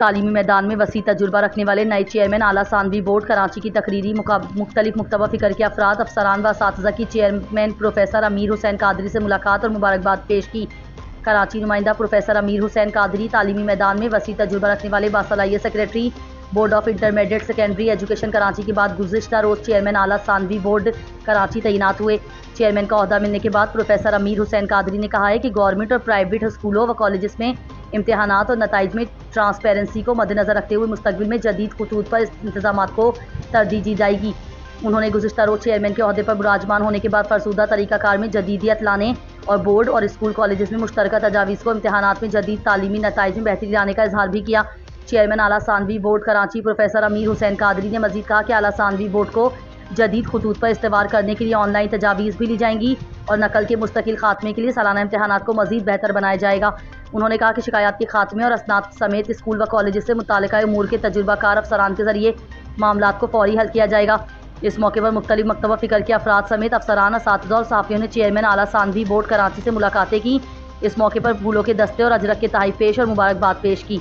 تعلیمی میدان میں وسیع تجربہ رکھنے والے نئے چیئرمین اعلیٰ ثانوی بورڈ کراچی کی تقریری مختلف مکتبہ فکر کے افراد، افسران و اساتذہ کی چیئرمین پروفیسر امیر حسین قادری سے ملاقات اور مبارکباد پیش کی۔ کراچی نمائندہ پروفیسر امیر حسین قادری تعلیمی میدان میں وسیع تجربہ رکھنے والے باصلاحیت secretary board of intermediate secondary education Karachi کے بعد گزشتہ روز چیئرمین اعلیٰ ثانوی بورڈ کراچی تعینات ہوئے۔ چیئرمین کا عہدہ ملنے کے بعد پروفیسر امیر حسین قادری نے کہا ہے کہ گورنمنٹ اور پرائیویٹ اسکولوں و کالجز میں امتحانات اور نتائج میں ٹرانسپیرنسی کو مد نظر رکھتے ہوئے مستقبل میں جدید خطوط پر انتظامات کو ترجیح دی جائے گی۔ انہوں نے گزشتہ روز چیئرمین کے عہدے پر براجمان ہونے کے بعد فرسودہ طریقہ کار میں جدیدیت لانے اور بورڈ اور اسکول کالجز میں مشترکہ تجاویز کو امتحانات میں جدید تعلیمی نتائج میں بہتری لانے کا اظہار بھی کیا۔ چیئرمین اعلیٰ ثانوی بورڈ کراچی پروفیسر امیر حسین قادری نے مزید کہا کہ اعلیٰ ثانوی بورڈ کو جدید خطوط پر استوار کرنے کے لیے آن لائن تجاویز بھی لی جائیں گی اور نقل کے مستقل خاتمے کے لیے سالانہ امتحانات کو مزید بہتر بنایا جائے گا۔ انہوں نے کہا کہ شکایات کے خاتمے اور اسناد سمیت اسکول و کالجز سے متعلقہ امور کے تجربہ کار افسران کے ذریعے معاملات کو فوری حل کیا جائے گا۔ اس موقع پر مختلف مکتبہ فکر کے افراد سمیت افسران، اساتذہ اور صحافیوں نے چیئرمین اعلیٰ ثانوی بورڈ کراچی سے ملاقاتیں کی۔ اس موقع پر پھولوں کے دستے اور اجرک کے تحائف پیش اور مبارکباد پیش کی۔